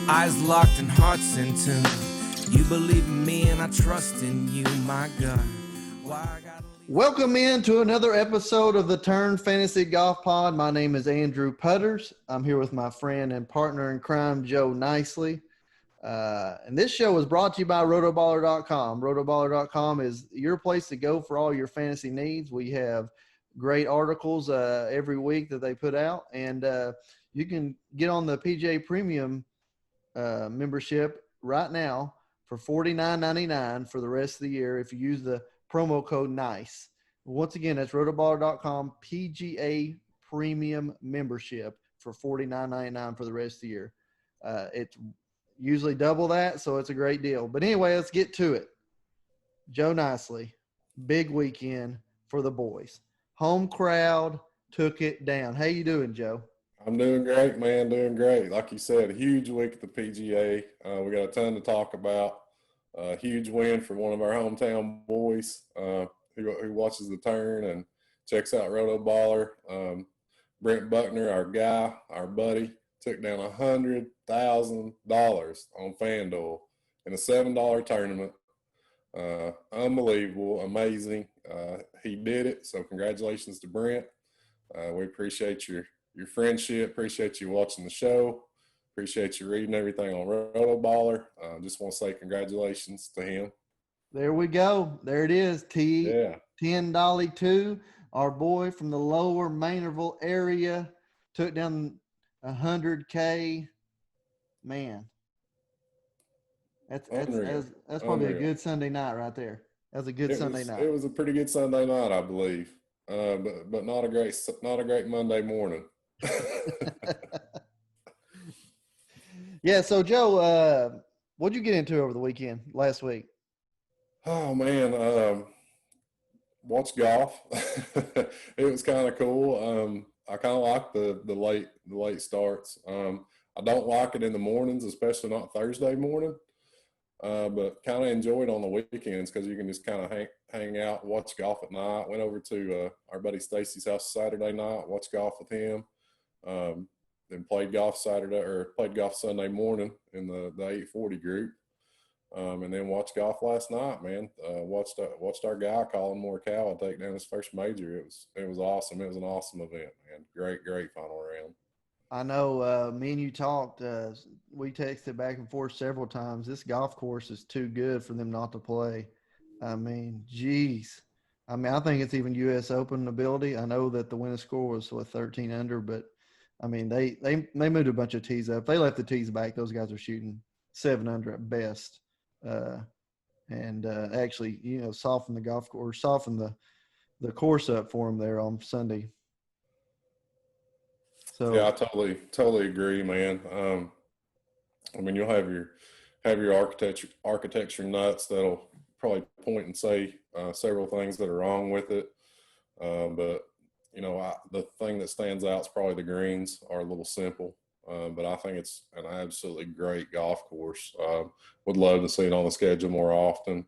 Eyes locked and hearts in tune. You believe in me and I trust in you, my God. Why I gotta leave? Welcome in to another episode of the Turn Fantasy Golf Pod. My name is Andrew Putters. I'm here with my friend and partner in crime, Joe Nicely. And this show is brought to you by Rotoballer.com. Rotoballer.com is your place to go for all your fantasy needs. We have great articles every week that they put out, and you can get on the PGA Premium membership right now for $49.99 for the rest of the year if you use the promo code NICE. Once again, that's rotoballer.com PGA Premium membership for $49.99 for the rest of the year. It's usually double that, so it's a great deal. But anyway, let's get to it. Joe Nicely, big weekend for the boys. Home crowd took it down. How you doing, Joe? I'm doing great, man. Doing great. Like you said, a huge week at the PGA. We got a ton to talk about. A huge win for one of our hometown boys who watches the turn and checks out Rotoballer. Brent Buckner, our guy, our buddy, took down $100,000 on Fanduel in a $7 tournament. Unbelievable, amazing. He did it. So congratulations to Brent. We appreciate your friendship. Appreciate you watching the show. Appreciate you reading everything on Rotoballer. Just want to say congratulations to him. There we go. There it is. T10 Dolly 2, our boy from the lower Maynardville area, took down $100K. Man, that's probably a good Sunday night right there. That's a good Sunday night. It was a pretty good Sunday night, I believe, but not a great Monday morning. Yeah. So Joe, what'd you get into over the weekend last week? Oh man, watch golf. It was kind of cool. I kind of like the late starts. I don't like it in the mornings, especially not Thursday morning. But kind of enjoyed on the weekends because you can just kind of hang out, watch golf at night. Went over to our buddy Stacy's house Saturday night, watched golf with him. Then played golf Sunday morning in the 840 group. And then watched golf last night, man. Watched our guy, Colin Morikawa, take down his first major. It was awesome. It was an awesome event, man. Great final round. I know me and you talked. We texted back and forth several times. This golf course is too good for them not to play. I mean, geez. I mean, I think it's even U.S. Open ability. I know that the winning score was 13 under, but I mean, they moved a bunch of tees up. They left the tees back. Those guys are shooting 7 under at best, and actually, soften the golf course, soften the course up for them there on Sunday. So yeah, I totally agree, man. I mean, you'll have your architecture nuts that'll probably point and say several things that are wrong with it, but the thing that stands out is probably the greens are a little simple, but I think it's an absolutely great golf course. Would love to see it on the schedule more often.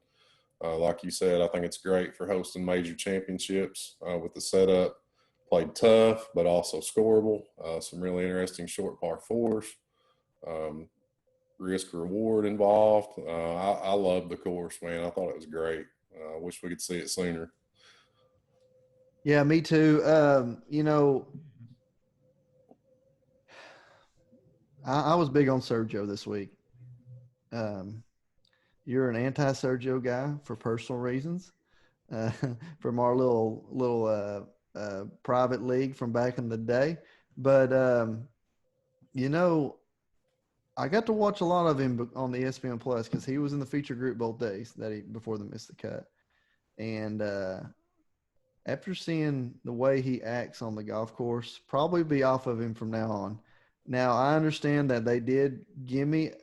Like you said, I think it's great for hosting major championships with the setup. Played tough, but also scoreable. Some really interesting short par fours. Risk reward involved. I love the course, man. I thought it was great. I wish we could see it sooner. Yeah, me too. I was big on Sergio this week. You're an anti-Sergio guy for personal reasons, from our little private league from back in the day. But, I got to watch a lot of him on the ESPN Plus because he was in the feature group both days before they missed the cut. And after seeing the way he acts on the golf course, probably be off of him from now on. Now, I understand that they did gimmick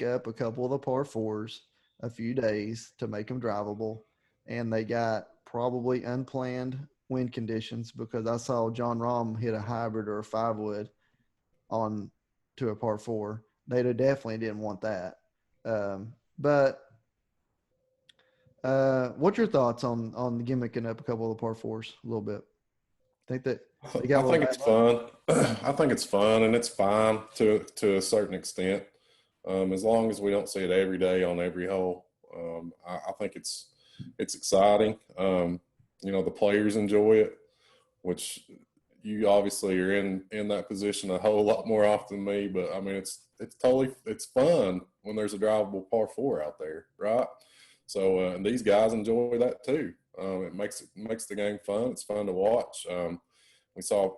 up a couple of the par fours a few days to make them drivable, and they got probably unplanned wind conditions because I saw John Rahm hit a hybrid or a 5-wood on to a par 4. They definitely didn't want that. But what's your thoughts on gimmicking up a couple of the par 4s a little bit? Think that they I got a little think it's bad luck? fun. I think it's fun, and it's fine to a certain extent, as long as we don't see it every day on every hole. I think it's exciting. The players enjoy it, which you obviously are in that position a whole lot more often than me. But I mean, it's fun when there's a drivable par four out there, right? So and these guys enjoy that too. It makes the game fun. It's fun to watch. We saw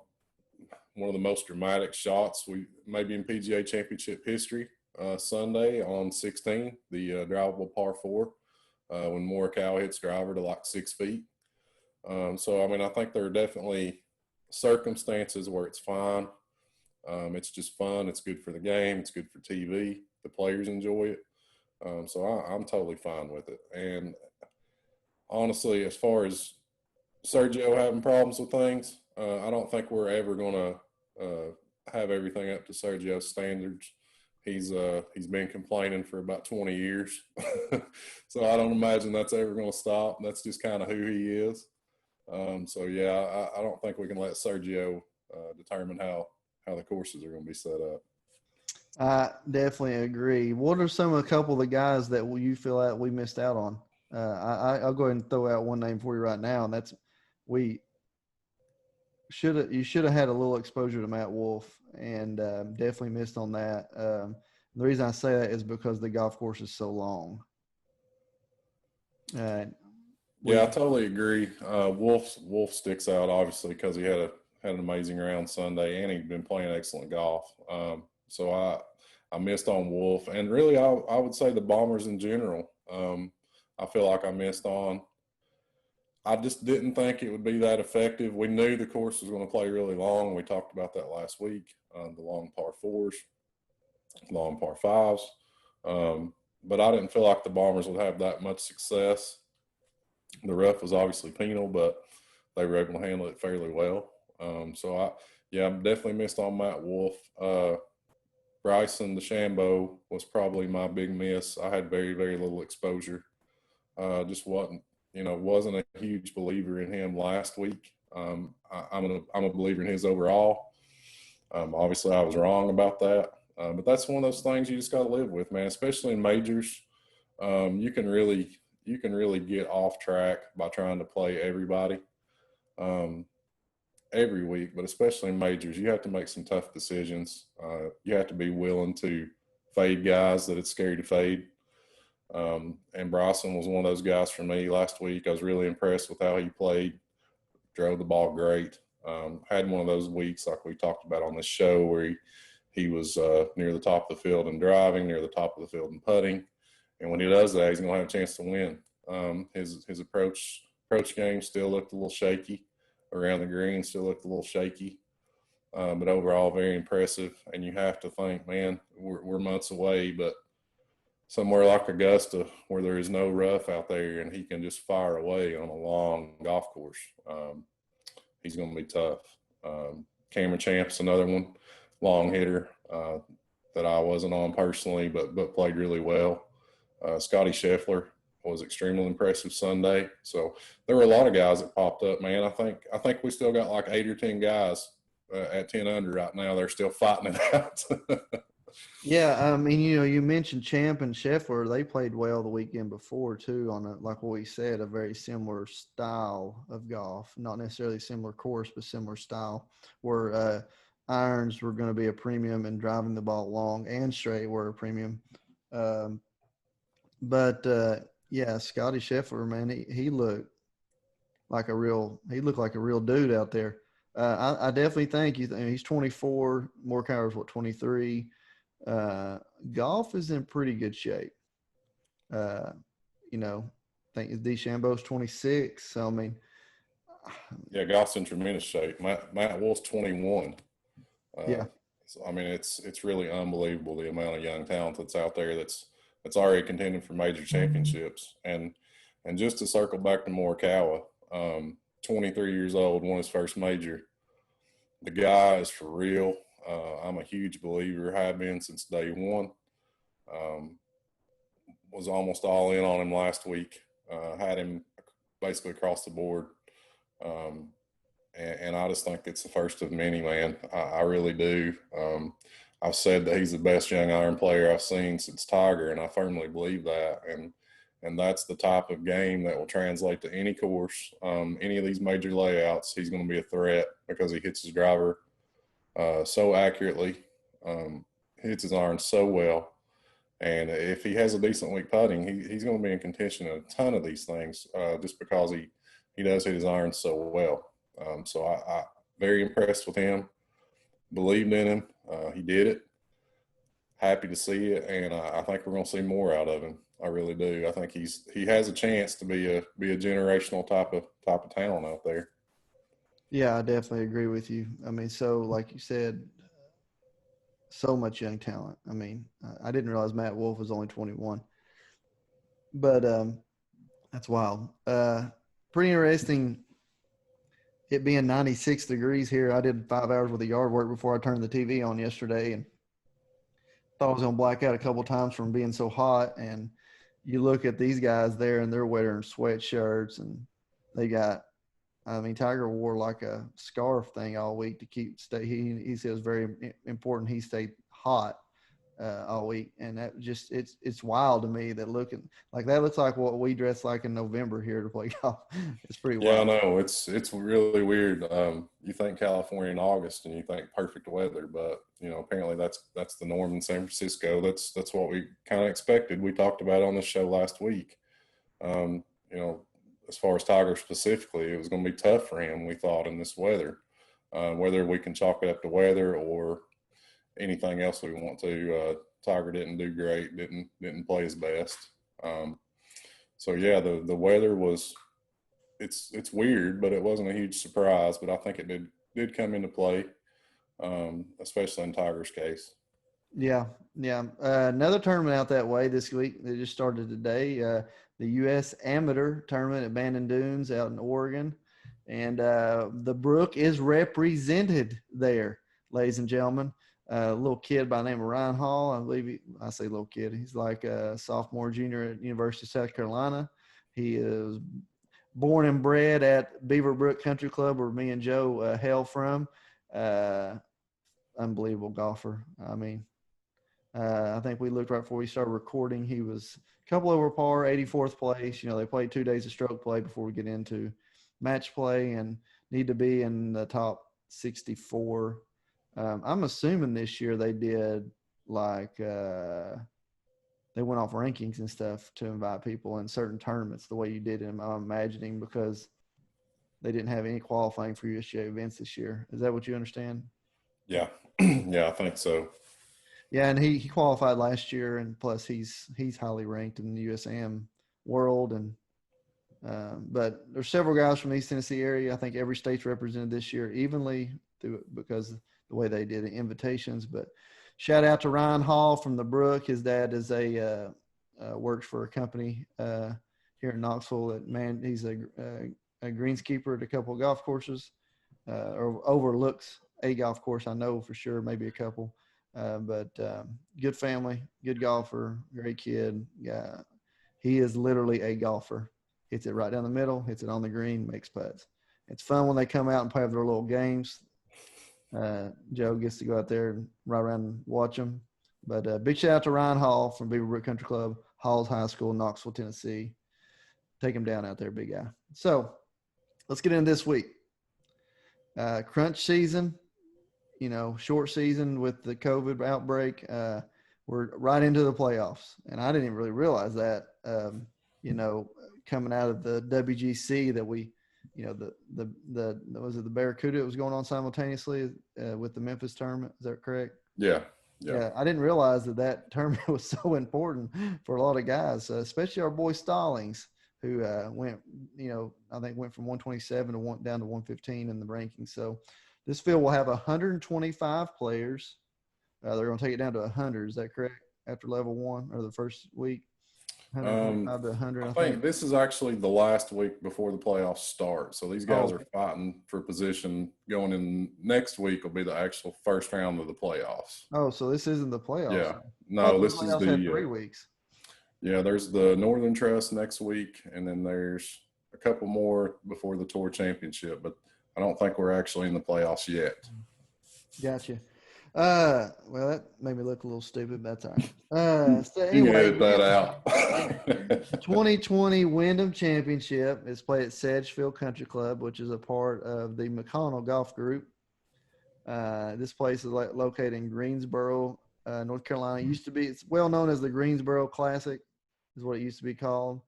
one of the most dramatic shots maybe in PGA Championship history Sunday on 16, the drivable par four, when Morikawa hits driver to like 6 feet. So I mean, I think there are definitely circumstances where it's fine. It's just fun. It's good for the game. It's good for TV. The players enjoy it. So I'm totally fine with it. And honestly, as far as Sergio having problems with things, I don't think we're ever going to have everything up to Sergio's standards. He's been complaining for about 20 years. So I don't imagine that's ever going to stop. That's just kind of who he is. So, yeah, I don't think we can let Sergio determine how the courses are going to be set up. I definitely agree. What are a couple of the guys that you feel like we missed out on? I'll go ahead and throw out one name for you right now, and that's you should have had a little exposure to Matt Wolff, and definitely missed on that. The reason I say that is because the golf course is so long. Yeah, I totally agree. Wolf sticks out obviously because he had an amazing round Sunday, and he'd been playing excellent golf. So I missed on Wolf, and really I would say the Bombers in general. I feel like I missed on. I just didn't think it would be that effective. We knew the course was going to play really long. We talked about that last week. The long par fours, long par fives. But I didn't feel like the Bombers would have that much success. The rough was obviously penal, but they were able to handle it fairly well. So I definitely missed on Matt Wolff. Bryson DeChambeau was probably my big miss. I had very, very little exposure. Just wasn't a huge believer in him last week. I'm a believer in his overall. Obviously, I was wrong about that. But that's one of those things you just got to live with, man, especially in majors. You can really get off track by trying to play everybody every week, but especially in majors, you have to make some tough decisions. You have to be willing to fade guys that it's scary to fade. And Bryson was one of those guys for me last week. I was really impressed with how he played, drove the ball great. Had one of those weeks like we talked about on this show where he was near the top of the field and driving, near the top of the field and putting. And when he does that, he's going to have a chance to win. His approach game still looked a little shaky around the green, still looked a little shaky. But overall, very impressive. And you have to think, man, we're months away, but somewhere like Augusta where there is no rough out there and he can just fire away on a long golf course, he's going to be tough. Cameron Champ's another one, long hitter that I wasn't on personally, but played really well. Scotty Scheffler was extremely impressive Sunday. So there were a lot of guys that popped up, man. I think we still got like 8 or 10 guys at 10 under right now. They're still fighting it out. Yeah, I mean, you mentioned Champ and Scheffler. They played well the weekend before too, on like what we said, a very similar style of golf. Not necessarily similar course, but similar style. Where irons were going to be a premium and driving the ball long and straight were a premium. Yeah, Scotty Scheffler, man, he looked like a real dude out there. I definitely think he's 24. Morikawa's 23. Golf is in pretty good shape. I think DeChambeau's 26. So I mean, yeah, golf's in tremendous shape. Matt Wolff's 21. Yeah. So, I mean, it's really unbelievable the amount of young talent that's out there that's already contending for major championships. And just to circle back to Morikawa, 23 years old, won his first major. The guy is for real. I'm a huge believer, have been since day one. Was almost all in on him last week. Had him basically across the board. and I just think it's the first of many, man. I really do. I've said that he's the best young iron player I've seen since Tiger, and I firmly believe that. And that's the type of game that will translate to any course, any of these major layouts. He's going to be a threat because he hits his driver so accurately, hits his iron so well. And if he has a decent week putting, he's going to be in contention in a ton of these things just because he does hit his irons so well. So I very impressed with him, believed in him. He did it. Happy to see it, and I think we're going to see more out of him. I really do. I think he has a chance to be a generational type of talent out there. Yeah, I definitely agree with you. I mean, so like you said, so much young talent. I mean, I didn't realize Matt Wolff was only 21, but that's wild. Pretty interesting. It being 96 degrees here, I did 5 hours worth of yard work before I turned the TV on yesterday, and thought I was going to black out a couple times from being so hot. And you look at these guys there, and they're wearing sweatshirts, and they got. I mean, Tiger wore like a scarf thing all week to stay. He said it was very important he stayed hot all week, and that just it's wild to me that looking like that looks like what we dress like in November here to play golf. It's pretty wild. Yeah, I know it's really weird. You think California in August, and you think perfect weather, but apparently that's the norm in San Francisco. That's what we kind of expected. We talked about it on the show last week. As far as Tiger specifically, it was going to be tough for him, we thought, in this weather. Whether we can chalk it up to weather or anything else we want to, Tiger didn't do great, didn't play his best. So yeah, the weather was it's weird, but it wasn't a huge surprise. But I think it did come into play, especially in Tiger's case. Yeah. Another tournament out that way this week. They just started today. The U.S. Amateur Tournament at Bandon Dunes out in Oregon. And the Brook is represented there, ladies and gentlemen. A little kid by the name of Ryan Hall. I believe I say little kid. He's like a sophomore, junior at University of South Carolina. He is born and bred at Beaver Brook Country Club, where me and Joe hail from. Unbelievable golfer. I mean, I think we looked right before we started recording. He was a couple over par, 84th place. They played 2 days of stroke play before we get into match play and need to be in the top 64. I'm assuming this year they did like they went off rankings and stuff to invite people in certain tournaments the way you did them, I'm imagining, because they didn't have any qualifying for USGA events this year. Is that what you understand? Yeah. Yeah, I think so. Yeah, and he qualified last year, and plus he's highly ranked in the USAM world. And but there's several guys from the East Tennessee area. I think every state's represented this year evenly because of the way they did the invitations. But shout out to Ryan Hall from the Brook. His dad is works for a company here in Knoxville. He's a greenskeeper at a couple of golf courses, or overlooks a golf course. I know for sure, maybe a couple. But good family, good golfer, great kid. Yeah, he is literally a golfer. Hits it right down the middle, hits it on the green, makes putts. It's fun when they come out and play their little games. Joe gets to go out there and ride around and watch them. But big shout out to Ryan Hall from Beaver Brook Country Club, Halls High School, Knoxville, Tennessee. Take him down out there, big guy. So let's get into this week. Crunch season. Short season with the COVID outbreak. We're right into the playoffs, and I didn't even really realize that. Coming out of the WGC that we, was it the Barracuda that was going on simultaneously with the Memphis tournament? Is that correct? Yeah. I didn't realize that tournament was so important for a lot of guys, especially our boy Stallings, who went from 127 down to 115 in the rankings. So this field will have 125 players. They're going to take it down to 100. Is that correct? After level one or the first week? 125 to 100, I think this is actually the last week before the playoffs start. So these guys are fighting for position going in. Next week will be the actual first round of the playoffs. Oh, so this isn't the playoffs. Yeah. No, this is the 3 weeks. Yeah, there's the Northern Trust next week, and then there's a couple more before the Tour Championship. But I don't think we're actually in the playoffs yet. Gotcha. Well, that made me look a little stupid, but that's all right. So You can anyway, edit that out. 2020 Wyndham Championship is played at Sedgefield Country Club, which is a part of the McConnell Golf Group. This place is located in Greensboro, North Carolina. It used to be, it's well known as the Greensboro Classic, is what it used to be called.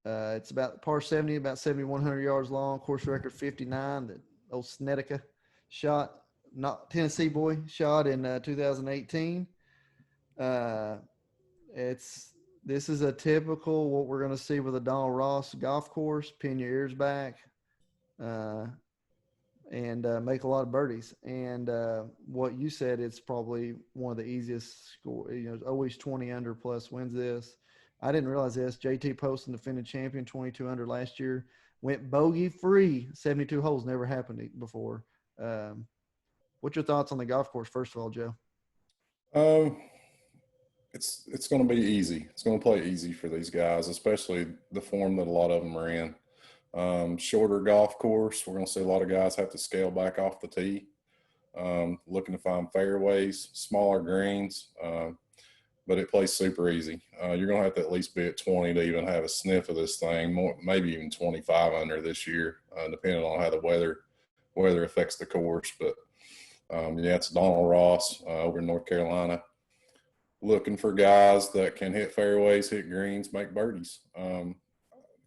It's about par 70, about 7,100 yards long. Course record 59. The old Snedeker shot, not Tennessee boy, shot in 2018. This is a typical what we're going to see with a Donald Ross golf course. Pin your ears back, and make a lot of birdies. And what you said, it's probably one of the easiest score. Always 20 under plus wins this. I didn't realize this. JT Poston, defending champion, 22 under last year, went bogey free. 72 holes, never happened before. What's your thoughts on the golf course, first of all, Joe? It's going to be easy. It's going to play easy for these guys, especially the form that a lot of them are in. Shorter golf course, we're going to see a lot of guys have to scale back off the tee, looking to find fairways, smaller greens, but it plays super easy. You're going to have to at least be at 20 to even have a sniff of this thing, more, maybe even 25 under this year, depending on how the weather affects the course. But, it's Donald Ross over in North Carolina, looking for guys that can hit fairways, hit greens, make birdies.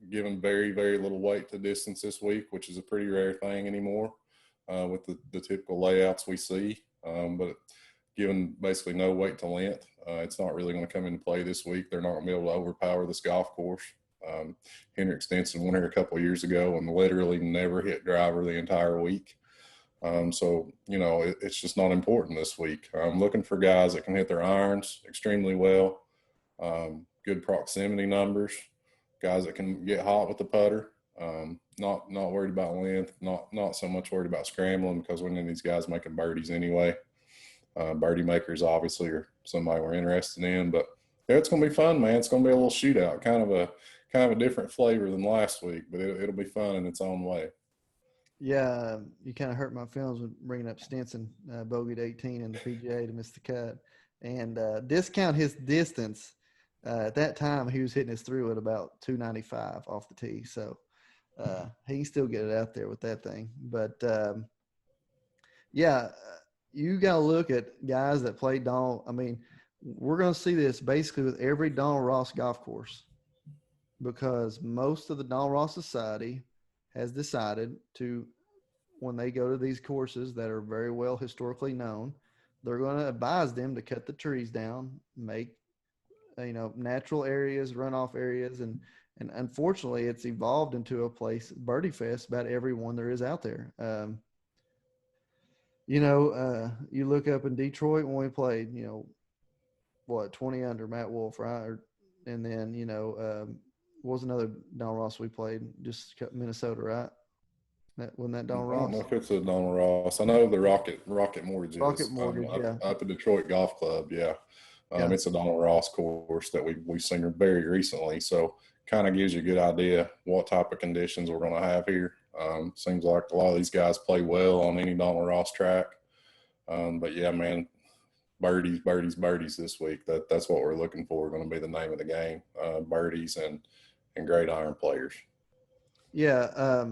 Given very, very little weight to distance this week, which is a pretty rare thing anymore with the typical layouts we see. But given basically no weight to length, it's not really going to come into play this week. They're not going to be able to overpower this golf course. Henrik Stenson went here a couple of years ago and literally never hit driver the entire week. So, it's just not important this week. I'm looking for guys that can hit their irons extremely well, good proximity numbers, guys that can get hot with the putter, not worried about length, not so much worried about scrambling, because we need these guys making birdies anyway. Birdie makers obviously are somebody we're interested in, but yeah, it's going to be fun, man. It's going to be a little shootout, kind of a different flavor than last week, but it'll be fun in its own way. Yeah, you kind of hurt my feelings with bringing up Stinson, bogeyed 18 in the PGA to miss the cut. And discount his distance. At that time, he was hitting his through at about 295 off the tee. So he can still get it out there with that thing. But, you got to look at guys that play Donald. I mean, we're going to see this basically with every Donald Ross golf course, because most of the Donald Ross Society has decided to, when they go to these courses that are very well historically known, they're going to advise them to cut the trees down, make, natural areas, runoff areas. And unfortunately, it's evolved into a place, Birdie Fest, about every one there is out there. You look up in Detroit when we played, 20 under Matt Wolf, right? And then, what was another Donald Ross we played? Just Minnesota, right? Wasn't that Donald Ross? I don't know if it's a Donald Ross. I know the Rocket Mortgage Rocket Mortgage, yeah. Up at Detroit Golf Club, yeah. It's a Donald Ross course that we've seen very recently. So kind of gives you a good idea what type of conditions we're going to have here. Seems like a lot of these guys play well on any Donald Ross track. But yeah, man, birdies this week. That's what we're looking for. Going to be the name of the game. Birdies and great iron players. Yeah.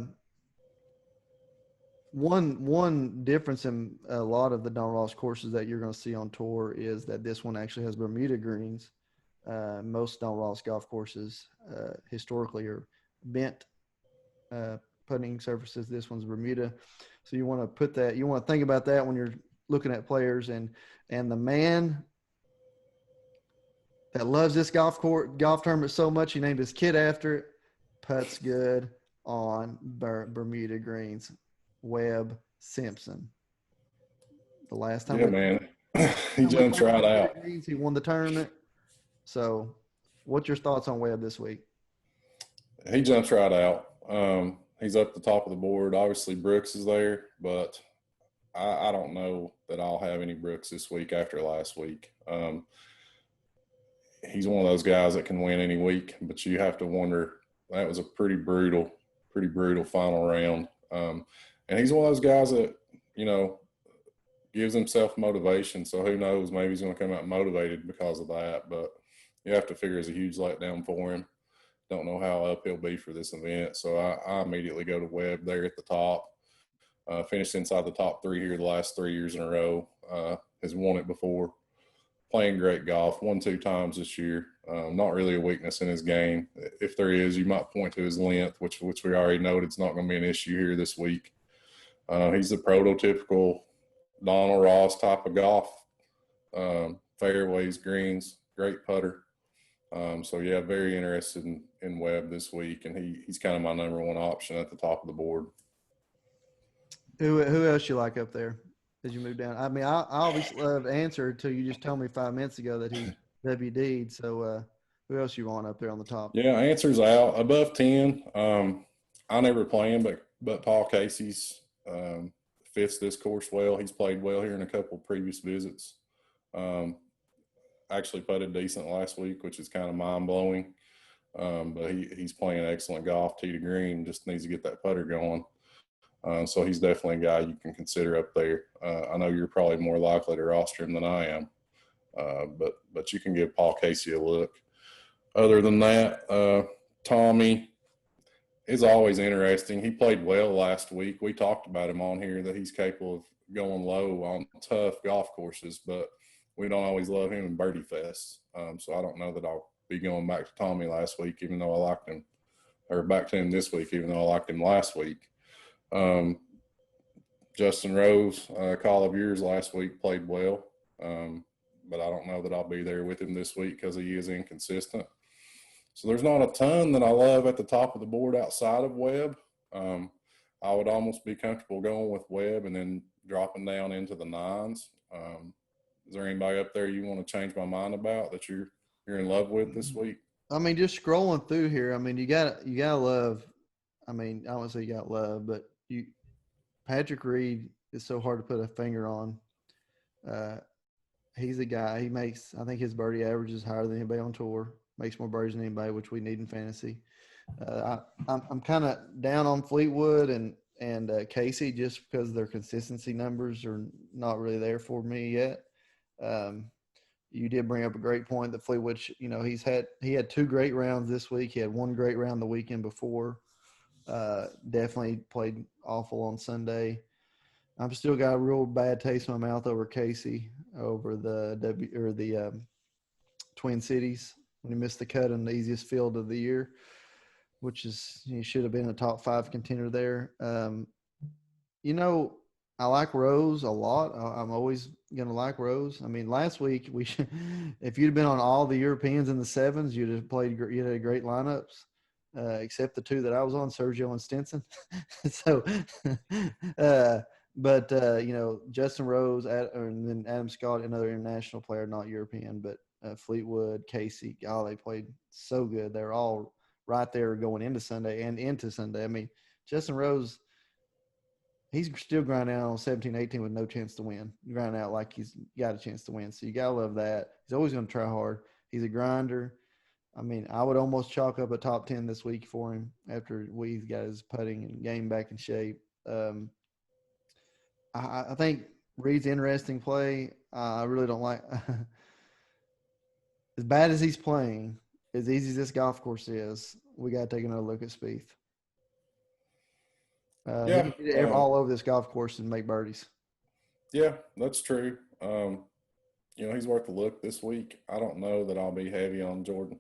One difference in a lot of the Donald Ross courses that you're going to see on tour is that this one actually has Bermuda greens. Most Donald Ross golf courses historically are bent putting surfaces. This one's Bermuda. So you want to put that, you want to think about that when you're looking at players. And the man that loves this golf tournament so much, he named his kid after it, putts good on Bermuda greens. Webb Simpson. The last time, man, he jumped right out. Greens, he won the tournament. So, what's your thoughts on Webb this week? He jumps right out. He's up the top of the board. Obviously, Brooks is there, but I don't know that I'll have any Brooks this week after last week. He's one of those guys that can win any week, but you have to wonder, that was a pretty brutal pretty brutal final round. And he's one of those guys that, gives himself motivation. So who knows, maybe he's going to come out motivated because of that. But you have to figure it's a huge letdown for him. Don't know how up he'll be for this event. So I immediately go to Webb there at the top. Finished inside the top 3 here the last 3 years in a row. Has won it before. Playing great golf. Won 2 times this year. Not really a weakness in his game. If there is, you might point to his length, which we already noted it's not going to be an issue here this week. He's the prototypical Donald Ross type of golf. Fairways, greens, great putter. So, yeah, very interested in Webb this week, and he's kind of my number one option at the top of the board. Who else you like up there as you move down? I mean, I obviously love to answer until you just told me 5 minutes ago that he WD'd. So who else you want up there on the top? Yeah, answer's out. Above 10, I never play him, but Paul Casey's fits this course well. He's played well here in a couple of previous visits. Actually putted decent last week, which is kind of mind-blowing. But he's playing excellent golf, tee to green, just needs to get that putter going. So he's definitely a guy you can consider up there. I know you're probably more likely to roster him than I am, but you can give Paul Casey a look. Other than that, Tommy is always interesting. He played well last week. We talked about him on here that he's capable of going low on tough golf courses, but we don't always love him in birdie fests. So I don't know that I'll be going back to Tommy last week, even though I liked him, or back to him this week, even though I liked him last week. Justin Rose, a call of yours last week, played well, but I don't know that I'll be there with him this week because he is inconsistent. So there's not a ton that I love at the top of the board outside of Webb. I would almost be comfortable going with Webb and then dropping down into the 9s. Is there anybody up there you want to change my mind about that you're in love with this week? I mean, just scrolling through here, I mean, you gotta love. I mean, I won't say you got love, but Patrick Reed is so hard to put a finger on. He's a guy. He makes, I think his birdie average is higher than anybody on tour. Makes more birdies than anybody, which we need in fantasy. I'm kind of down on Fleetwood and Casey just because their consistency numbers are not really there for me yet. You did bring up a great point that Fleetwood, he had 2 great rounds this week. He had 1 great round the weekend before. Definitely played awful on Sunday. I've still got a real bad taste in my mouth over Casey over the Twin Cities when he missed the cut in the easiest field of the year, which is he should have been a top 5 contender there. I like Rose a lot. I'm always going to like Rose. I mean, last week if you'd have been on all the Europeans in the 7s, you'd have played. You'd had great lineups. Except the 2 that I was on, Sergio and Stinson. So, Justin Rose, and then Adam Scott, another international player, not European, but Fleetwood, Casey, they played so good. They're all right there going into Sunday. I mean, Justin Rose, he's still grinding out on 17, 18 with no chance to win. Grinding out like he's got a chance to win. So you got to love that. He's always going to try hard. He's a grinder. I mean, I would almost chalk up a top 10 this week for him after he's got his putting and game back in shape. I think Reed's interesting play. I really don't like – as bad as he's playing, as easy as this golf course is, we got to take another look at Spieth. He can get all over this golf course and make birdies. Yeah, that's true. He's worth a look this week. I don't know that I'll be heavy on Jordan.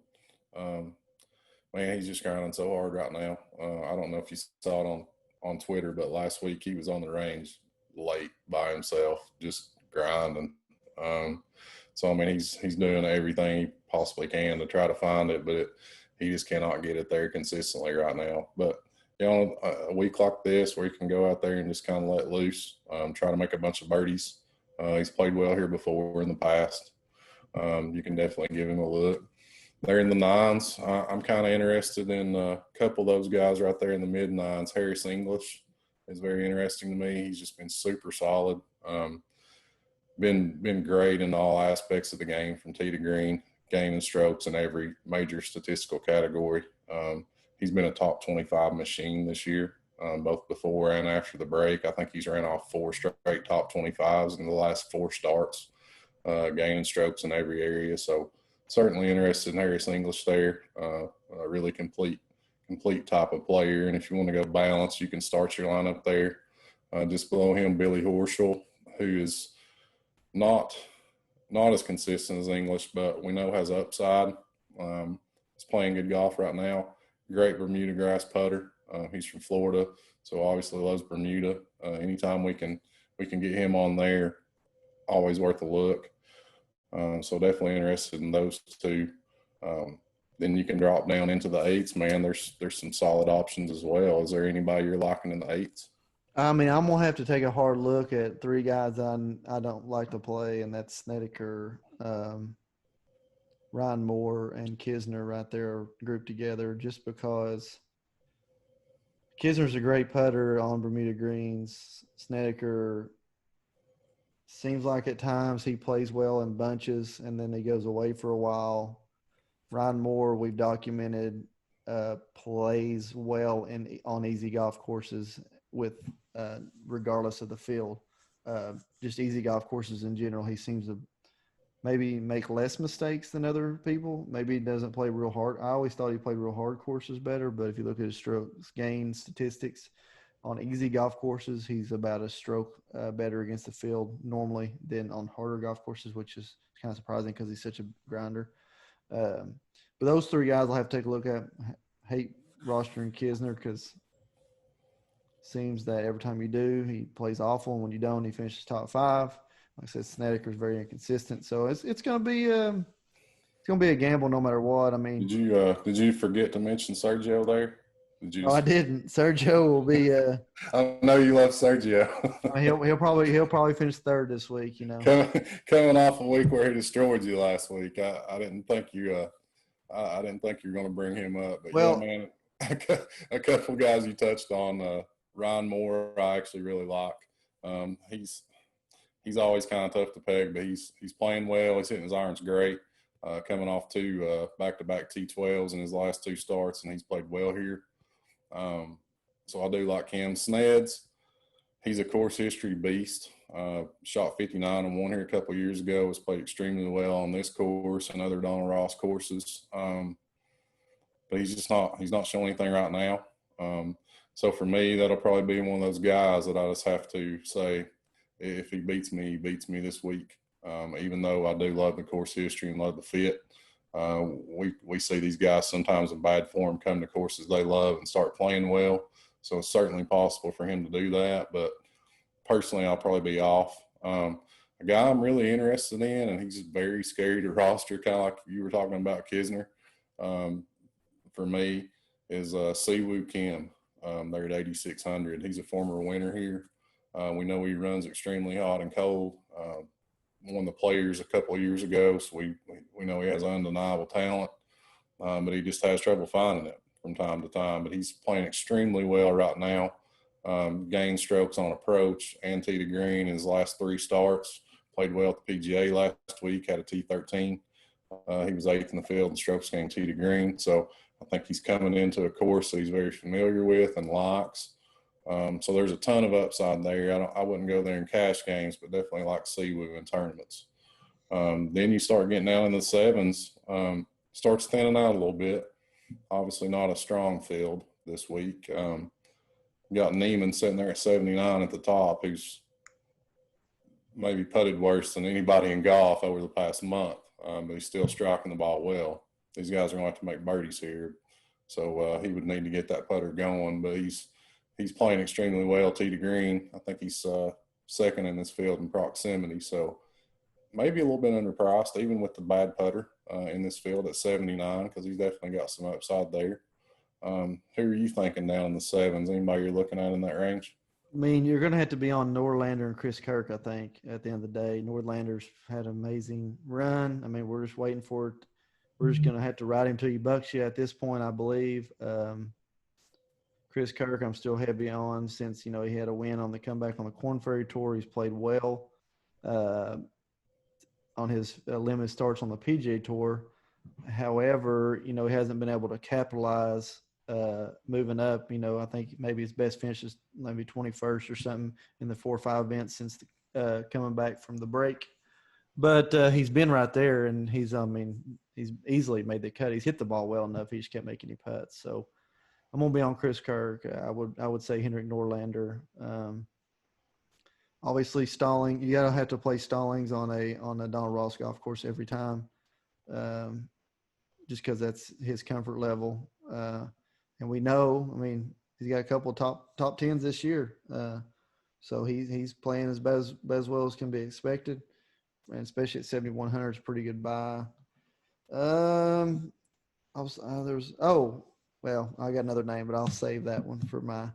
Man, he's just grinding so hard right now. I don't know if you saw it on Twitter, but last week he was on the range late by himself, just grinding. So, I mean, he's doing everything he possibly can to try to find it, but he just cannot get it there consistently right now. But, a week like this where he can go out there and just kind of let loose, try to make a bunch of birdies. He's played well here before in the past. You can definitely give him a look. They're in the 9s. I'm kind of interested in a couple of those guys right there in the mid-9s. Harris English is very interesting to me. He's just been super solid. Been great in all aspects of the game from tee to green, gaining strokes in every major statistical category. he's been a top 25 machine this year, both before and after the break. I think he's ran off 4 straight top 25s in the last 4 starts, gaining strokes in every area. So certainly interested in Harris English there. A really complete type of player. And if you want to go balance, you can start your lineup there. Just below him, Billy Horschel, who is not as consistent as English, but we know has upside. He's playing good golf right now. Great Bermuda grass putter. He's from Florida, so obviously loves Bermuda. Anytime we can get him on there, always worth a look. So definitely interested in those two. Then you can drop down into the 8s, man. There's some solid options as well. Is there anybody you're liking in the 8s? I mean, I'm going to have to take a hard look at 3 guys I don't like to play, and that's Snedeker, Ryan Moore, and Kisner right there grouped together just because Kisner's a great putter on Bermuda greens. Snedeker seems like at times he plays well in bunches, and then he goes away for a while. Ryan Moore, we've documented, plays well on easy golf courses with regardless of the field. Just easy golf courses in general, he seems to maybe make less mistakes than other people. Maybe he doesn't play real hard. I always thought he played real hard courses better, but if you look at his strokes gain statistics on easy golf courses, he's about a stroke better against the field normally than on harder golf courses, which is kind of surprising because he's such a grinder. But those 3 guys I'll have to take a look at. Hate rostering Kisner because seems that every time you do, he plays awful, and when you don't, he finishes top 5. Like I said, Snedeker's very inconsistent, so it's going to be a gamble no matter what. I mean, did you forget to mention Sergio there? I didn't. Sergio will be. I know you love Sergio. he'll probably finish 3rd this week. You know, coming off a week where he destroyed you last week, I didn't think you. I didn't think you were going to bring him up. But well, yeah, man, a couple guys you touched on. Ryan Moore, I actually really like. He's always kind of tough to peg, but he's playing well. He's hitting his irons great. Coming off 2 back-to-back T12s in his last 2 starts, and he's played well here. So I do like him. Sneds, he's a course history beast. Shot 59 and 1 here a couple of years ago. Has played extremely well on this course and other Donald Ross courses. But he's not showing anything right now. So for me, that'll probably be one of those guys that I just have to say, if he beats me, he beats me this week. Even though I do love the course history and love the fit. We see these guys sometimes in bad form come to courses they love and start playing well. So it's certainly possible for him to do that. But personally, I'll probably be off. A guy I'm really interested in, and he's just very scary to roster, kind of like you were talking about Kisner, for me, is Siwoo Kim. They're at 8,600. He's a former winner here. We know he runs extremely hot and cold. Won the Players a couple of years ago, so we know he has undeniable talent, but he just has trouble finding it from time to time. But he's playing extremely well right now. Gained strokes on approach and tee to green in his last 3 starts. Played well at the PGA last week, had a T13. He was 8th in the field in strokes gained tee to green. So I think he's coming into a course that he's very familiar with and likes. So there's a ton of upside there. I wouldn't go there in cash games, but definitely like Siwoo in tournaments. Then you start getting down in the 7s. Starts thinning out a little bit. Obviously not a strong field this week. Got Neiman sitting there at 79 at the top, who's maybe putted worse than anybody in golf over the past month, but he's still striking the ball well. These guys are going to have to make birdies here. So he would need to get that putter going, but he's playing extremely well, tee to green. I think he's 2nd in this field in proximity. So maybe a little bit underpriced, even with the bad putter in this field at 79, because he's definitely got some upside there. Who are you thinking down in the 7s? Anybody you're looking at in that range? I mean, you're going to have to be on Norlander and Chris Kirk, I think, at the end of the day. Norlander's had an amazing run. I mean, we're just waiting for it. We're just going to have to ride him till he bucks you at this point, I believe. Chris Kirk, I'm still heavy on since, he had a win on the comeback on the Korn Ferry Tour. He's played well on his limited starts on the PGA Tour. However, he hasn't been able to capitalize moving up. I think maybe his best finish is maybe 21st or something in the 4 or 5 events since coming back from the break. But he's been right there, and he's easily made the cut. He's hit the ball well enough. He just can't make any putts. So I'm gonna be on Chris Kirk. I would say Henrik Norlander. Obviously, Stalling. You gotta have to play Stallings on a Donald Ross golf course every time, just because that's his comfort level. And we know, he's got a couple of top tens this year, so he's playing as well as can be expected, and especially at 7,100 is a pretty good buy. I got another name, but I'll save that one for my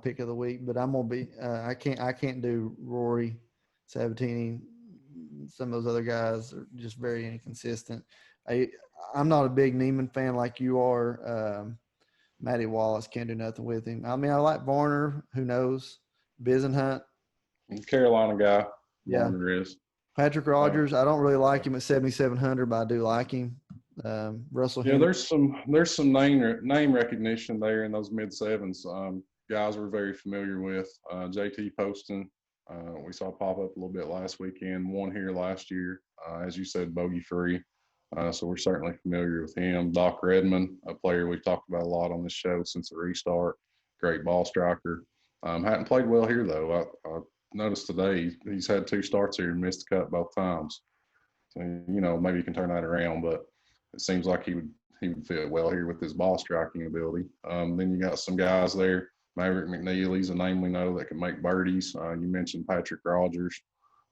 pick of the week. But I'm gonna be I can't do Rory Sabatini. Some of those other guys are just very inconsistent. I'm not a big Neiman fan like you are. Matty Wallace, can't do nothing with him. I like Varner. Who knows? Bisenhunt. Carolina guy. Yeah. Varner is. Patrick Rogers. I don't really like him at 7,700, but I do like him. Russell. Yeah, there's some name recognition there in those mid sevens. Guys we're very familiar with. JT Poston. We saw pop up a little bit last weekend. Won here last year. As you said, bogey free. So we're certainly familiar with him. Doc Redman, a player we've talked about a lot on this show since the restart. Great ball striker. Hadn't played well here, though. I noticed today he's had 2 starts here and missed the cut both times. So, maybe he can turn that around, but it seems like he would fit well here with his ball striking ability. Then you got some guys there. Maverick McNeely's a name we know that can make birdies. You mentioned Patrick Rogers.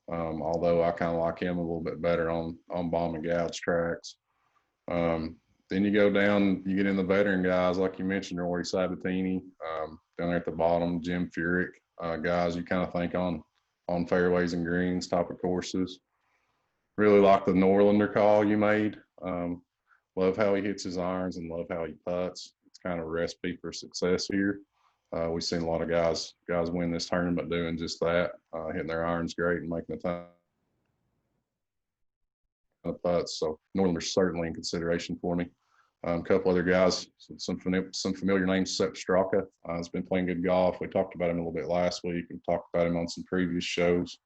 Although I kind of like him a little bit better on Baum and Goude's tracks. Then you go down, you get in the veteran guys, like you mentioned, Rory Sabatini, down there at the bottom, Jim Furyk, guys you kind of think on fairways and greens type of courses. Really like the Norlander call you made. Love how he hits his irons and love how he putts. It's kind of a recipe for success here. We've seen a lot of guys win this tournament doing just that, hitting their irons great and making a ton of putts. So Norlander's certainly in consideration for me. A couple other guys, some familiar names. Sepp Straka has been playing good golf. We talked about him a little bit last week. We talked about him on some previous shows.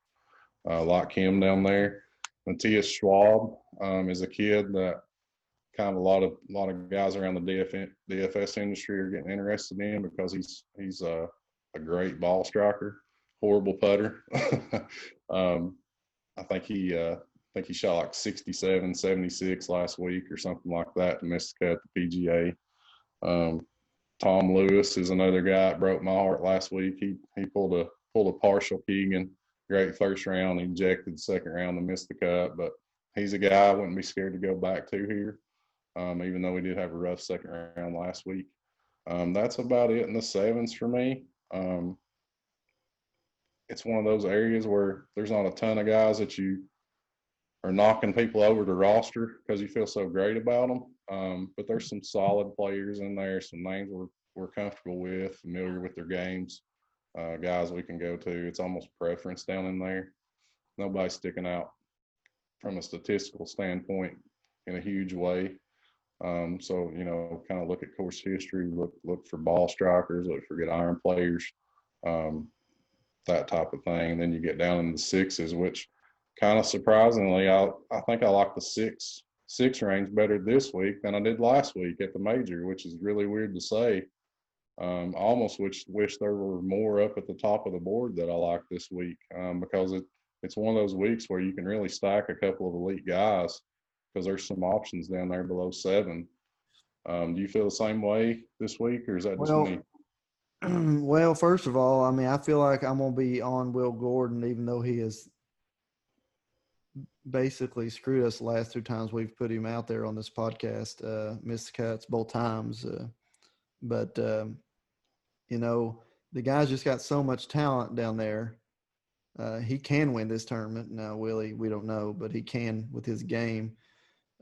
Like him down there. Matthias Schwab is a kid that kind of a lot of guys around the DFS industry are getting interested in because he's a great ball striker, horrible putter. I think he shot like 67, 76 last week or something like that to miss the cut at the PGA. Tom Lewis is another guy that broke my heart last week. He pulled a partial Keegan, great first round, ejected the second round to miss the cut, but he's a guy I wouldn't be scared to go back to here. Even though we did have a rough second round last week. That's about it in the sevens for me. It's one of those areas where there's not a ton of guys that you are knocking people over the roster because you feel so great about them. But there's some solid players in there, some names we're comfortable with, familiar with their games, guys we can go to. It's almost preference down in there. Nobody's sticking out from a statistical standpoint in a huge way. So, kind of look at course history, look for ball strikers, look for good iron players, that type of thing. And then you get down in the sixes, which kind of surprisingly, I think I like the six range better this week than I did last week at the major, which is really weird to say. I almost wish there were more up at the top of the board that I like this week, because it's one of those weeks where you can really stack a couple of elite guys, because there's some options down there below 7. Do you feel the same way this week, or is that just me? Well, first of all, I feel like I'm going to be on Will Gordon, even though he has basically screwed us the last 2 times we've put him out there on this podcast, missed cuts both times. But the guy's just got so much talent down there. He can win this tournament. Now, will he? We don't know, but he can with his game.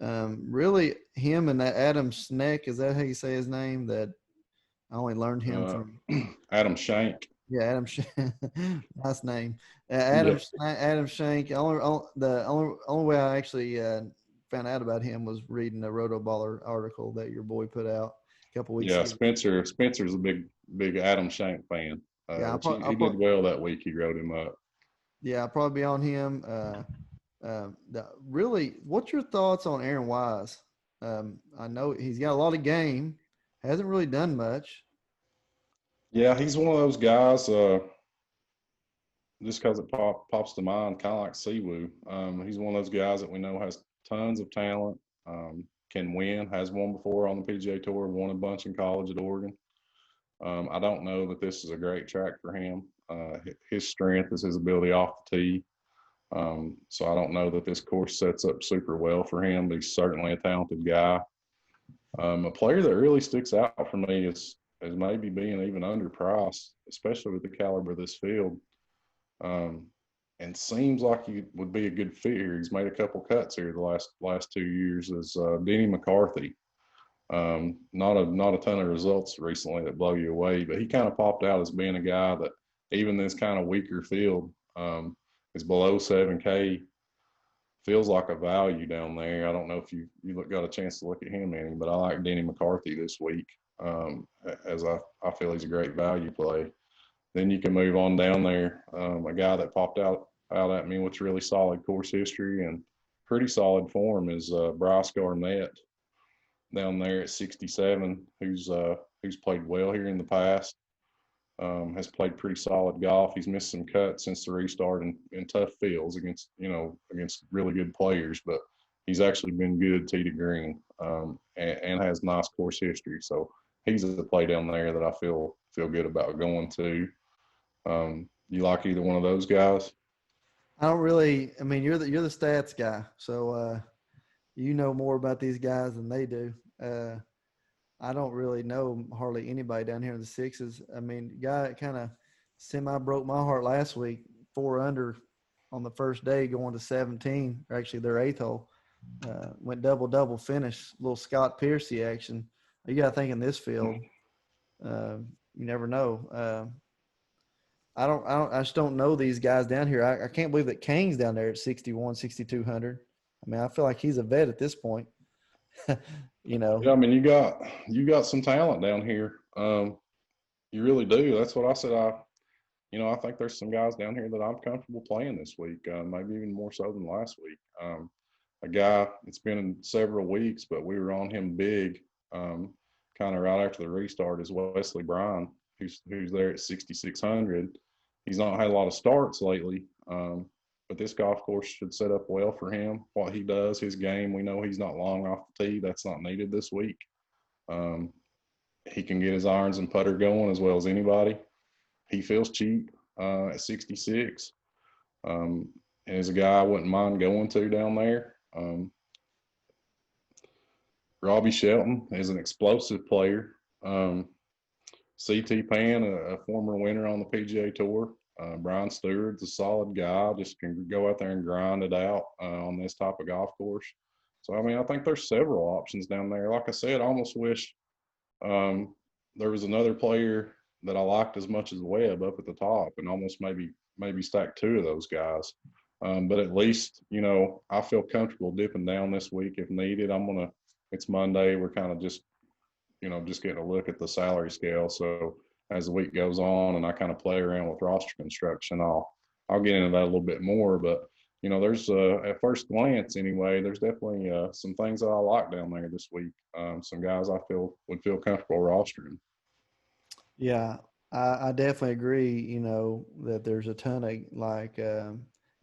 Really, him and that Adam Schneck, is that how you say his name? That I only learned him from Adam Shank. Yeah, Adam Shank. Nice name. Adam Shank. The only way I actually found out about him was reading a Rotoballer article that your boy put out. a couple weeks Yeah, ago. Spencer's a big Adam Shank fan, Yeah, which he did well that week. He wrote him up. yeah, I'll probably be on him. Really, what's your thoughts on Aaron Wise? I know he's got a lot of game, hasn't really done much. Yeah, he's one of those guys. Just because it pops to mind, kind of like Siwoo. He's one of those guys that we know has tons of talent, can win, has won before on the PGA Tour, won a bunch in college at Oregon. I don't know that this is a great track for him. His strength is his ability off the tee. So I don't know that this course sets up super well for him, but he's certainly a talented guy. A player that really sticks out for me is maybe being even underpriced, especially with the caliber of this field. And seems like he would be a good fit here. He's made a couple cuts here the last 2 years. Is Denny McCarthy. Not a ton of results recently that blow you away, but he kind of popped out as being a guy that even this kind of weaker field is below 7K. Feels like a value down there. I don't know if you got a chance to look at him any, but I like Denny McCarthy this week, as I feel he's a great value play. Then you can move on down there. A guy that popped out at me with really solid course history and pretty solid form is Bryce Garnett down there at 67, who's played well here in the past. Has played pretty solid golf. He's missed some cuts since the restart in tough fields against really good players, but he's actually been good tee to green, and has nice course history. So he's a play down there that I feel good about going to. You like either one of those guys? I don't really. I mean, you're the stats guy, so you know more about these guys than they do. I don't really know hardly anybody down here in the sixes. I mean, guy kind of semi broke my heart last week. 4 under on the first day, going to 17, or actually their 8th hole. Went double finish. Little Scott Piercy action. You got to think in this field. You never know. I just don't know these guys down here. I can't believe that Kang's down there at 61, 6,200. I mean, I feel like he's a vet at this point. Yeah, I mean, you got some talent down here. You really do. That's what I said. I think there's some guys down here that I'm comfortable playing this week, maybe even more so than last week. A guy, it's been in several weeks, but we were on him big, kind of right after the restart, is Wesley Bryan, who's there at 6,600. He's not had a lot of starts lately, but this golf course should set up well for him. What he does, his game, we know he's not long off the tee. That's not needed this week. He can get his irons and putter going as well as anybody. He feels cheap at 66. And as a guy I wouldn't mind going to down there. Robbie Shelton is an explosive player. CT Pan, a former winner on the PGA Tour. Brian Stewart's a solid guy, just can go out there and grind it out on this type of golf course. So, I mean, I think there's several options down there. Like I said, I almost wish there was another player that I liked as much as Webb up at the top, and almost maybe stack 2 of those guys. But at least, I feel comfortable dipping down this week if needed. It's Monday. We're kind of just getting a look at the salary scale. So as the week goes on and I kind of play around with roster construction, I'll get into that a little bit more. But, there's at first glance anyway, there's definitely some things that I like down there this week. Some guys I would feel comfortable rostering. Yeah, I definitely agree, that there's a ton of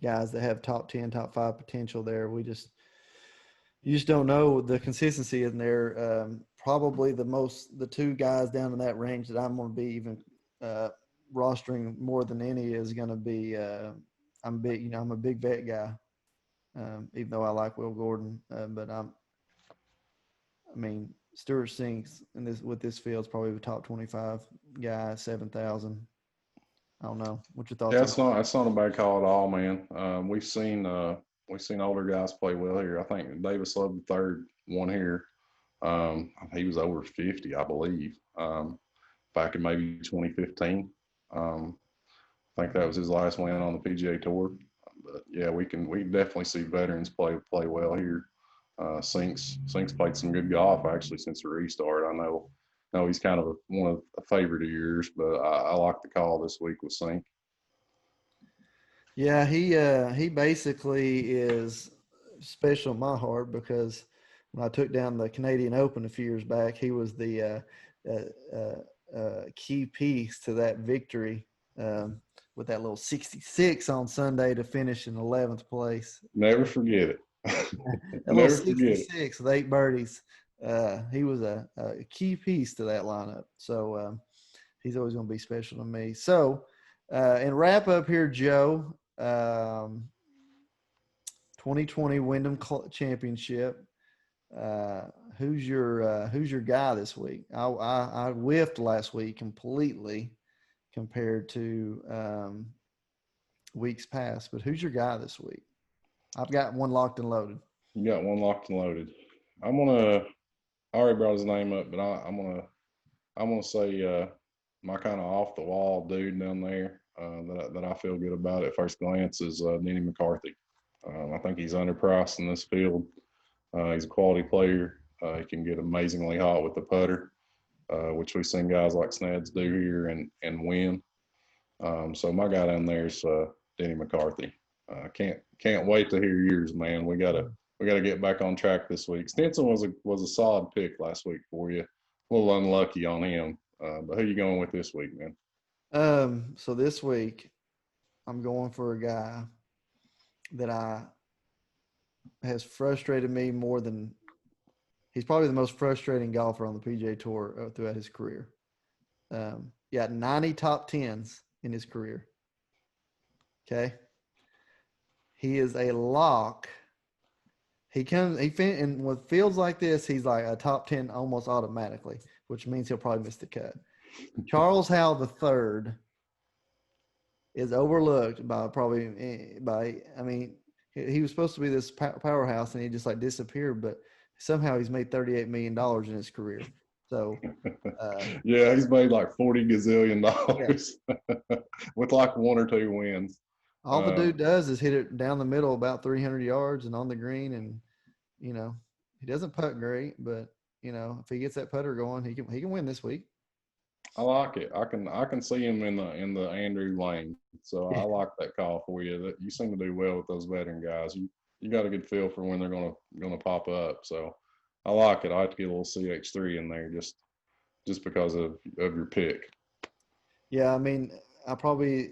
guys that have top 10, top 5 potential there. You just don't know the consistency in there. Probably the 2 guys down in that range that I'm going to be even rostering more than any is going to be. I'm a big vet guy, even though I like Will Gordon. But Stuart Sinks with this field is probably the top 25 guy, 7,000. I don't know. What's your thoughts? Yeah, it's not a bad call at all, man. We've seen older guys play well here. I think Davis Love III won here. He was over 50, I believe, back in maybe 2015. I think that was his last win on the PGA Tour. But yeah, we definitely see veterans play well here. Sinks played some good golf actually since the restart. I know know he's kind of a favorite of yours, but I like the call this week with Sink. Yeah, he basically is special in my heart because when I took down the Canadian Open a few years back, he was the key piece to that victory with that little 66 on Sunday to finish in 11th place. Never forget it. That little Never forget it. 66 with 8 birdies. He was a key piece to that lineup. So he's always going to be special to me. So, and wrap up here, Joe. 2020 Wyndham Championship. Who's your guy this week? I whiffed last week completely compared to weeks past, but who's your guy this week? I've got one locked and loaded. You got one locked and loaded. I already brought his name up, but I'm gonna say my kind of off the wall dude down there that I feel good about at first glance is Denny McCarthy. I think he's underpriced in this field. He's a quality player. He can get amazingly hot with the putter, which we've seen guys like Snads do here and win. So my guy down there is Denny McCarthy. Can't wait to hear yours, man. We gotta get back on track this week. Stinson was a solid pick last week for you. A little unlucky on him, but who you going with this week, man? So this week, I'm going for a guy that has frustrated me more than he's probably the most frustrating golfer on the PGA Tour throughout his career. He got 90 top 10s in his career. Okay. He is a lock. And with fields like this, he's like a top 10 almost automatically, which means he'll probably miss the cut. Charles Howell III is overlooked he was supposed to be this powerhouse and he just like disappeared, but somehow he's made $38 million in his career. So, yeah, he's made like $40 gazillion with like 1 or 2 wins. All the dude does is hit it down the middle about 300 yards and on the green. And, he doesn't putt great, but, if he gets that putter going, he can win this week. I like it. I can see him in the Andrew lane. So I like that call for you. That you seem to do well with those veteran guys. You got a good feel for when they're gonna pop up. So I like it. I have to get a little CH3 in there just because of your pick. Yeah, I probably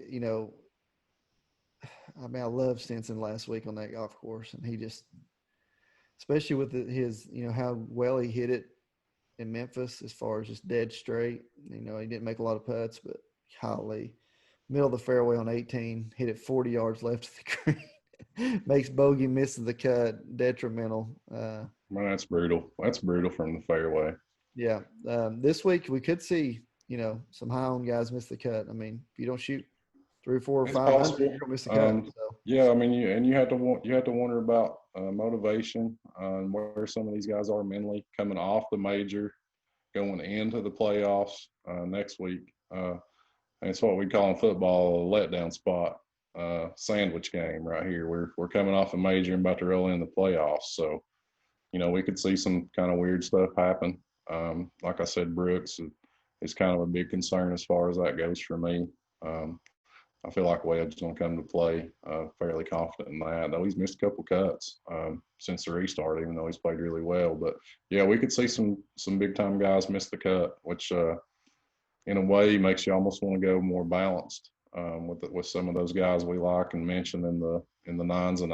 I love Stinson last week on that golf course, and he just, especially with his how well he hit it in Memphis as far as just dead straight. He didn't make a lot of putts, but golly, middle of the fairway on 18, hit it 40 yards left of the green, makes bogey, misses the cut, detrimental. Man, that's brutal. That's brutal from the fairway. Yeah. This week we could see, some high-owned guys miss the cut. If you don't shoot 3 or 4 or 5 under, you're gonna miss the cut. So. Yeah, you have to wonder about motivation and where some of these guys are mentally coming off the major, going into the playoffs next week. And it's what we call in football a letdown spot, sandwich game right here. We're coming off a major and about to roll in the playoffs, so we could see some kind of weird stuff happen. Like I said, Brooks is kind of a big concern as far as that goes for me. I feel like Webb's going to come to play. Fairly confident in that. Though he's missed a couple cuts since the restart, even though he's played really well. But yeah, we could see some big time guys miss the cut, which in a way makes you almost want to go more balanced with some of those guys we like and mentioned in the 9s and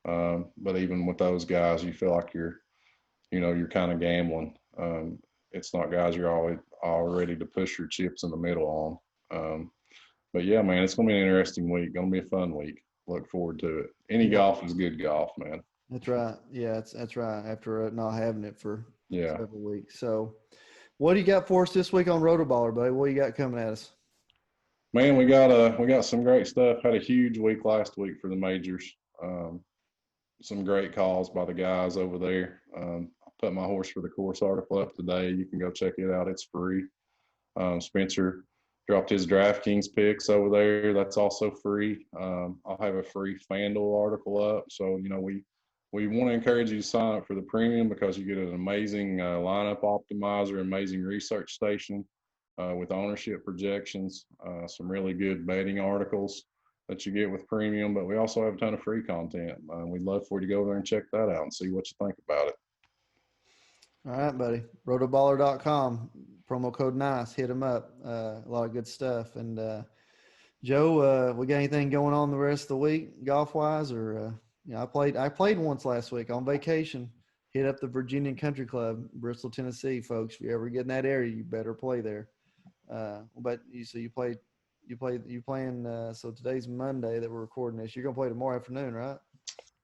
8s. But even with those guys, you feel like you're kind of gambling. It's not guys you're all ready to push your chips in the middle on. But yeah, man, it's going to be an interesting week. Going to be a fun week. Look forward to it. Any golf is good golf, man. That's right. Yeah, that's right. After not having it for several weeks. So, what do you got for us this week on Rotoballer, buddy? What do you got coming at us? Man, we got some great stuff. Had a huge week last week for the majors. Some great calls by the guys over there. I put my horse for the course article up today. You can go check it out. It's free. Spencer dropped his Draftkings picks over there. That's also free. I'll have a free Fanduel article up. So, we want to encourage you to sign up for the premium because you get an amazing lineup optimizer, amazing research station with ownership projections, some really good betting articles that you get with premium, but we also have a ton of free content. We'd love for you to go there and check that out and see what you think about it. All right, buddy. Rotoballer.com, promo code NICE. Hit them up. A lot of good stuff. And Joe, we got anything going on the rest of the week, golf wise? Or I played once last week on vacation. Hit up the Virginian Country Club, Bristol, Tennessee, folks. If you ever get in that area, you better play there. But you playing. So today's Monday that we're recording this. You're gonna play tomorrow afternoon, right?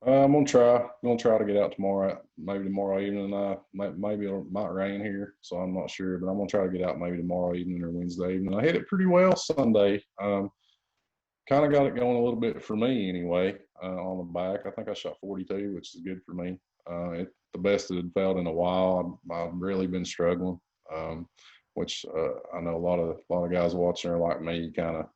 I'm gonna try to get out tomorrow, maybe tomorrow evening. Maybe it might rain here, so I'm not sure, but I'm gonna try to get out maybe tomorrow evening or Wednesday evening. I hit it pretty well Sunday. Kind of got it going a little bit for me anyway. On the back, I think I shot 42, which is good for me. The best it had felt in a while. I've really been struggling, which I know a lot of guys watching are like me, kind of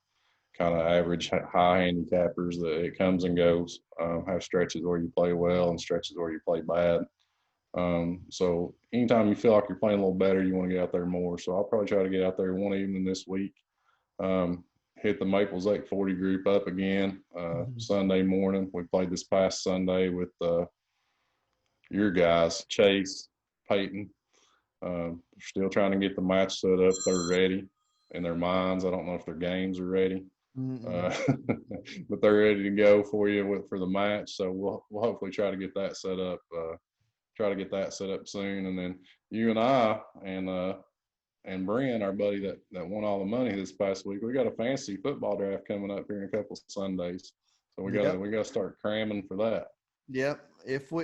average high handicappers. That it comes and goes. Have stretches where you play well and stretches where you play bad. So anytime you feel like you're playing a little better, you want to get out there more. So I'll probably try to get out there one evening this week. Hit the Maples 840 group up again Sunday morning. We played this past Sunday with your guys, Chase, Peyton. Still trying to get the match set up. They're ready in their minds. I don't know if their games are ready, but they're ready to go for you for the match. So we'll hopefully try to get that set up. Soon, and then you and I and Brent, our buddy that won all the money this past week, we got a fantasy football draft coming up here in a couple of Sundays. So we gotta start cramming for that. Yep.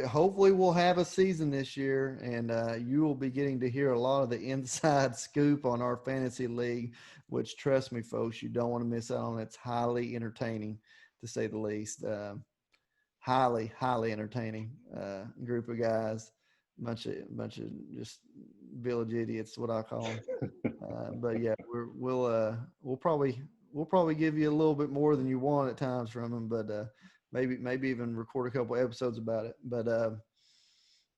Hopefully we'll have a season this year, and you will be getting to hear a lot of the inside scoop on our fantasy league, which, trust me, folks, you don't want to miss out on. It's highly entertaining, to say the least. Highly entertaining group of guys. Bunch of just village idiots, what I call them. But yeah, we'll probably give you a little bit more than you want at times from them, but maybe even record a couple episodes about it. But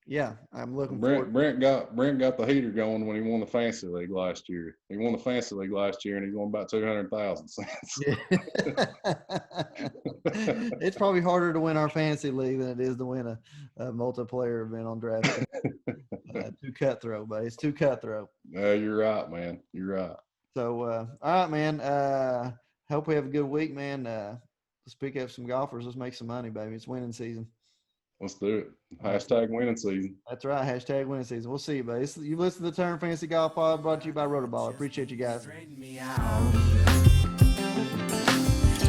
yeah, I'm looking forward. Brent got the heater going when he won the fantasy league last year. He won the fantasy league last year, and he won about 200,000 cents. Yeah. It's probably harder to win our fantasy league than it is to win a multiplayer event on Draftkings. Too cutthroat, but it's too cutthroat. No, you're right, man. You're right. So, all right, man. Hope we have a good week, man. Let's pick up some golfers. Let's make some money, baby. It's winning season. Let's do it. Hashtag winning season. That's right. Hashtag winning season. We'll see you, buddy. You listen to the Turn Fantasy Golf Pod, brought to you by Rotoballer. Appreciate you guys.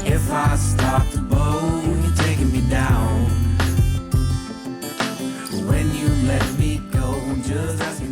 If I stop the boat, you're taking me down. When you let me go, just ask me.